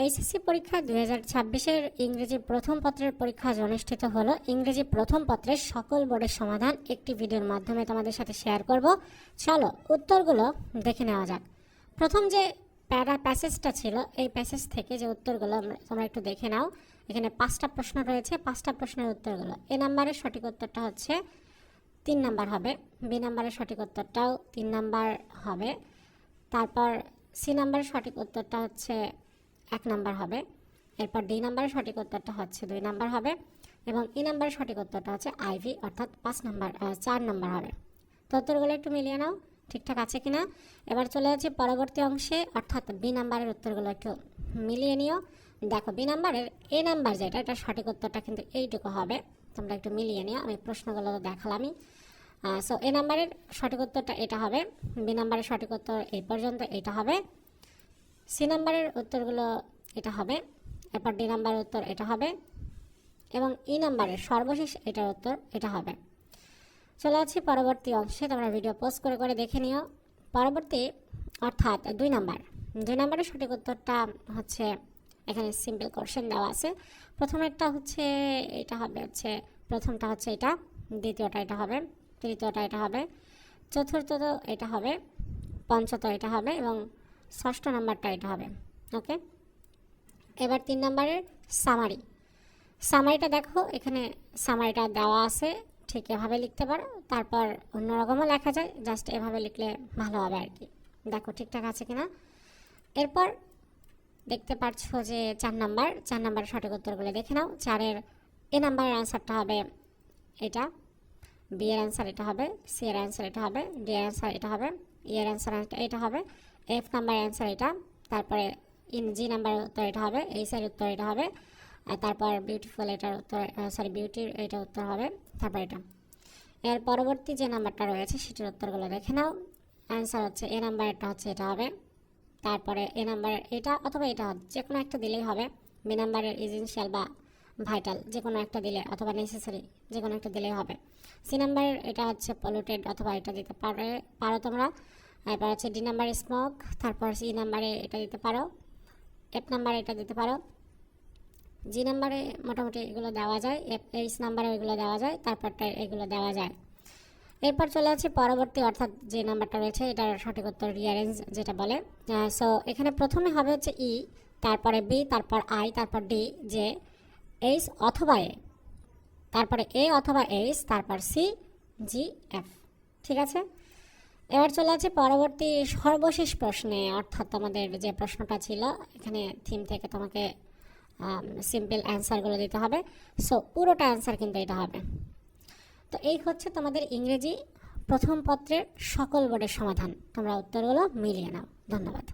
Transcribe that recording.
HSC পরীক্ষা 2026-এর ইংরেজি প্রথম পত্রের পরীক্ষা আজ অনুষ্ঠিত হলো। ইংরেজি প্রথম পত্রের সকল বোর্ডের সমাধান একটি ভিডিওর মাধ্যমে তোমাদের সাথে শেয়ার করব। চলো উত্তরগুলো দেখে নেওয়া যাক। প্রথম যে প্যাসেজটা ছিল, এই প্যাসেজ থেকে যে উত্তরগুলো তোমরা একটু দেখে নাও। এখানে 5টা প্রশ্ন রয়েছে, 5টা প্রশ্নের উত্তরগুলো। এ নাম্বারের সঠিক উত্তরটা হচ্ছে 3 নাম্বার হবে, বি নাম্বারের সঠিক উত্তরটাও 3 নাম্বার হবে, তারপর সি নাম্বারের সঠিক উত্তরটা হচ্ছে 1 নাম্বার হবে, এরপর ডি নাম্বারের সঠিক উত্তরটা হচ্ছে 2 নাম্বার হবে, এবং ই নাম্বারের সঠিক উত্তরটা হচ্ছে আইভি অর্থাৎ 4 নাম্বার হবে। তো উত্তরগুলো একটু মিলিয়ে নাও ঠিকঠাক আছে কিনা। এবার চলে যাচ্ছি পরবর্তী অংশে, অর্থাৎ বি নাম্বারের উত্তরগুলো একটু মিলিয়ে নিও। দেখো বি নাম্বারের এ নাম্বার যেটা, এটা সঠিক উত্তরটা কিন্তু এইটুকু হবে, তোমরা একটু মিলিয়ে নিও। আমি প্রশ্নগুলো তো দেখালামই। সো এ নাম্বারের সঠিক উত্তরটা এটা হবে, বি নাম্বারের সঠিক উত্তর এই পর্যন্ত এটা হবে, সি নাম্বারের উত্তরগুলো এটা হবে, এরপর ডি নাম্বারের উত্তর এটা হবে, এবং ই নাম্বারের সর্বশেষ এটার উত্তর এটা হবে। চলে যাচ্ছি পরবর্তী অংশে, তোমরা ভিডিও পোস্ট করে করে দেখে নিও। পরবর্তী অর্থাৎ 2 নাম্বারের সঠিক উত্তরটা হচ্ছে, এখানে সিম্পল কোশ্চেন দেওয়া আছে। প্রথমেরটা হচ্ছে এটা হবে, প্রথমটা হচ্ছে এটা, দ্বিতীয়টা এটা হবে, তৃতীয়টা এটা হবে, চতুর্থ এটা হবে, পঞ্চম এটা হবে, এবং 6ষ্ঠ নাম্বারটা এটা হবে। ওকে, এবার 3 নাম্বারের সামারিটা দেখো, এখানে সামারিটা দেওয়া আছে, ঠিক এভাবে লিখতে পারো, তারপর অন্যরকমও লেখা যায়, জাস্ট এভাবে লিখলে ভালো হবে আর কি। দেখো ঠিকঠাক আছে কিনা। এরপর দেখতে পাচ্ছ যে 4 নাম্বারের সঠিক উত্তরগুলো দেখে নাও। 4-এর এ নাম্বারের অ্যান্সারটা হবে এটা, বি এর অ্যান্সার এটা হবে, সি এর অ্যান্সার এটা হবে, ডি এর অ্যান্সার এটা হবে, ই এর অ্যান্সার এটা হবে, এফ নাম্বারের অ্যান্সার এটা, তারপরে জি নাম্বারের উত্তর এটা হবে, এইচ এর উত্তর এটা হবে, আর তারপর বিউটিফুল এটার উত্তর, বিউটির এটা উত্তর হবে, তারপর এটা। এর পরবর্তী যে নাম্বারটা রয়েছে সেটার উত্তরগুলো দেখে নাও। অ্যান্সার হচ্ছে এ নাম্বারটা হচ্ছে এটা হবে, তারপরে এ নাম্বারের এটা অথবা এটা যে কোনো একটা দিলেই হবে, বি নাম্বারের এসেনশিয়াল বা ভাইটাল যে কোনো একটা দিলে, অথবা নেসেসারি যে কোনো একটা দিলেই হবে। সি নাম্বারের এটা হচ্ছে পলিউটেড, অথবা এটা দিতে পারো তোমরা। এরপর হচ্ছে ডি নাম্বার স্মোক, তারপর সি নাম্বারে এটা দিতে পারো, এফ নাম্বারে এটা দিতে পারো, জি নাম্বারে মোটামুটি এগুলো দেওয়া যায়, এইচ নাম্বারে এগুলো দেওয়া যায়, তারপরটা এগুলো দেওয়া যায়। এরপর চলে আসছে পরবর্তী, অর্থাৎ যে নাম্বারটা রয়েছে এটার সঠিক উত্তর রিয়ারেঞ্জ যেটা বলে। সো এখানে প্রথমে হবে হচ্ছে ই, তারপরে বি, তারপর আই, তারপর ডি, জে, এইচ অথবা এ, তারপরে এ অথবা এইচ, তারপর সি, জি, এফ। ঠিক আছে, এবার চলে আছে পরবর্তী সর্বশেষ প্রশ্নে, অর্থাৎ তোমাদের যে প্রশ্নটা ছিল এখানে থিম থেকে তোমাকে সিম্পল অ্যান্সারগুলো দিতে হবে। সো পুরোটা অ্যান্সার কিন্তু এটা হবে। তো এই হচ্ছে তোমাদের ইংরেজি প্রথম পত্রের সকল বোর্ডের সমাধান। তোমরা উত্তরগুলো মিলিয়ে নাও। ধন্যবাদ।